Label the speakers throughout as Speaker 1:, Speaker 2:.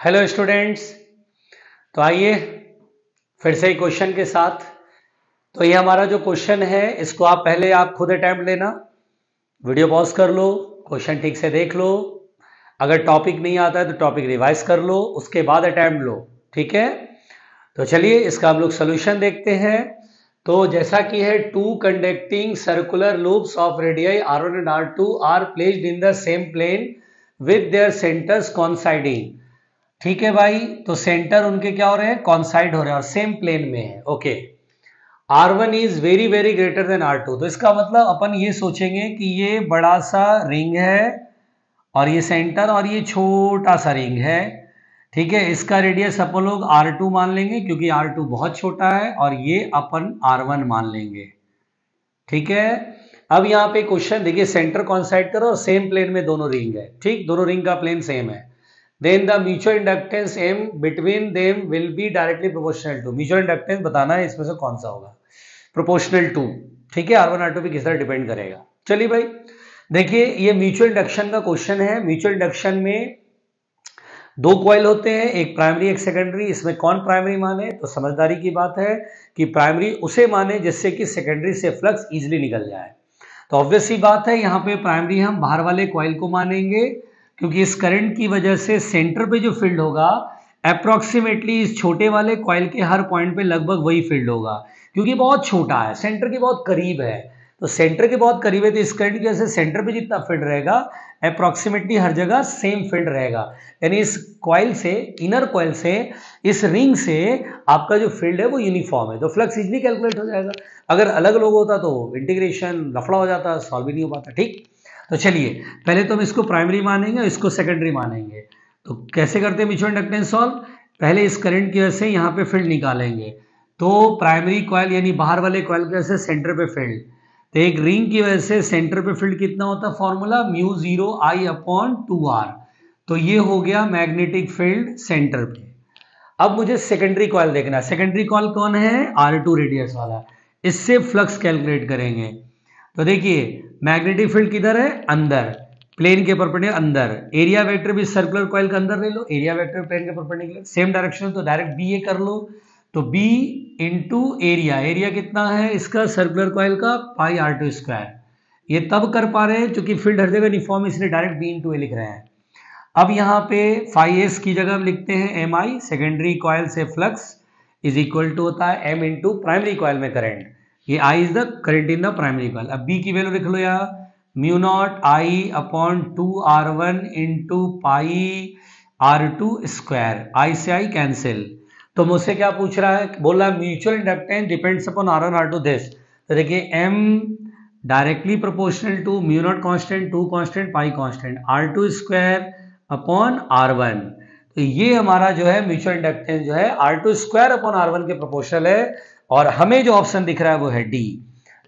Speaker 1: Hello students. तो आइए फिर से क्वेश्चन के साथ। तो ये हमारा जो क्वेश्चन है इसको आप खुद अटेम्प्ट लेना, वीडियो पॉज कर लो, क्वेश्चन ठीक से देख लो। अगर टॉपिक नहीं आता है तो टॉपिक रिवाइज कर लो, उसके बाद अटेम्प्ट लो, ठीक है। तो चलिए इसका हम लोग सोल्यूशन देखते हैं। तो जैसा कि है two conducting circular loops of radii R1 and R2 are placed in the same plane with their centres coinciding. ठीक है भाई, तो सेंटर उनके क्या हो रहे हैं, कॉन्साइड हो रहे हैं और सेम प्लेन में है। Okay, R1 is very very greater than R2। तो इसका मतलब अपन ये सोचेंगे कि ये बड़ा सा रिंग है और ये सेंटर और ये छोटा सा रिंग है। ठीक है, इसका रेडियस अपन लोग R2 मान लेंगे क्योंकि R2 बहुत छोटा है और ये अपन R1 मान लेंगे। ठीक है, अब यहाँ पे क्वेश्चन देखिए, सेंटर कॉन्साइड करो और सेम प्लेन में दोनों रिंग है। ठीक, दोनों रिंग का प्लेन सेम है। Then the mutual inductance M between them will be directly proportional to। mutual inductance बताना है इसमें से कौन सा होगा, proportional to। ठीक है, R1 R2 पे किस तरह डिपेंड करेगा। चलिए भाई देखिए, ये म्यूचुअल इंडक्शन का क्वेश्चन है। म्यूचुअल इंडक्शन में दो कॉइल होते हैं, एक प्राइमरी एक सेकेंडरी। इसमें कौन प्राइमरी माने, तो समझदारी की बात है कि प्राइमरी उसे माने जिससे कि सेकेंडरी से फ्लक्स इजिली निकल जाए। तो ऑब्वियस सी बात है, यहाँ पे प्राइमरी हम बाहर वाले कॉइल को मानेंगे क्योंकि इस करंट की वजह से सेंटर पे जो फील्ड होगा अप्रोक्सीमेटली इस छोटे वाले कॉइल के हर पॉइंट पे लगभग वही फील्ड होगा, क्योंकि बहुत छोटा है, सेंटर के बहुत करीब है। तो सेंटर के बहुत करीब है तो इस करंट की वजह से सेंटर पे जितना फील्ड रहेगा अप्रोक्सीमेटली हर जगह सेम फील्ड रहेगा। यानी इस कॉइल से, इनर कॉइल से, इस रिंग से आपका जो फील्ड है वो यूनिफॉर्म है, तो फ्लक्स इजिली कैलकुलेट हो जाएगा। अगर अलग अलग होता तो इंटीग्रेशन लफड़ा हो जाता, सॉल्व भी नहीं हो पाता। ठीक, तो चलिए पहले तो हम इसको प्राइमरी मानेंगे और इसको सेकेंडरी मानेंगे। तो कैसे करते हैं म्यूचुअल इंडक्टेंस सॉल्व, पहले इस करंट की वजह से यहाँ पे फील्ड निकालेंगे। तो प्राइमरी कॉइल यानी बाहर वाले कॉइल की वजह से सेंटर पे फील्ड, तो एक रिंग की वजह से सेंटर पे फील्ड कितना होता है, formula mu 0 I upon 2R। तो ये हो गया मैग्नेटिक फील्ड सेंटर पे। अब मुझे सेकेंडरी कॉइल देखना है। सेकेंडरी कॉइल कौन है, R2 रेडियस वाला। इससे फ्लक्स कैलकुलेट करेंगे। तो देखिए मैग्नेटिक फील्ड किधर है, अंदर, प्लेन के परपेंडिकुलर अंदर। एरिया वेक्टर भी सर्कुलर कॉइल के अंदर ले लो, एरिया वेक्टर प्लेन के परपेंडिकुलर सेम डायरेक्शन, तो डायरेक्ट बी ए कर लो। तो बी इंटू एरिया, एरिया कितना है इसका सर्कुलर कॉइल का, पाई R2 स्क्वायर। ये तब कर पा रहे हैं क्योंकि फील्ड हर जगह यूनिफॉर्म, इसलिए डायरेक्ट बी इंटू ए लिख रहे हैं। अब यहाँ पे फाई एस की जगह हम लिखते हैं एम आई, सेकेंडरी कॉइल से फ्लक्स इज इक्वल टू होता है एम इंटू प्राइमरी कॉइल में करंट। ये I is the current in the primary coil. अब B की वैल्यू लिख लो यार, mu naught I upon 2R1 into pi R2 square. I से I कैंसिल। तो मुझसे क्या पूछ रहा है, बोल रहा है mutual inductance depends upon R1 R2 this. तो देखिए M directly proportional to mu naught constant, 2 constant, pi constant, R2 square upon R1। तो ये हमारा जो है म्यूचुअल इंडक्टेंस जो है R2 स्क्वायर अपॉन R1 के प्रोपोर्शनल है और हमें जो ऑप्शन दिख रहा है वो है डी।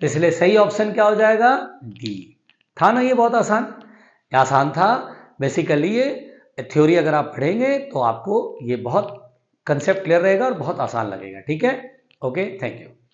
Speaker 1: तो इसलिए सही ऑप्शन क्या हो जाएगा, डी। था ना ये बहुत आसान, आसान था। बेसिकली ये थ्योरी अगर आप पढ़ेंगे तो आपको ये बहुत कंसेप्ट क्लियर रहेगा और बहुत आसान लगेगा। ठीक है, ओके, थैंक यू।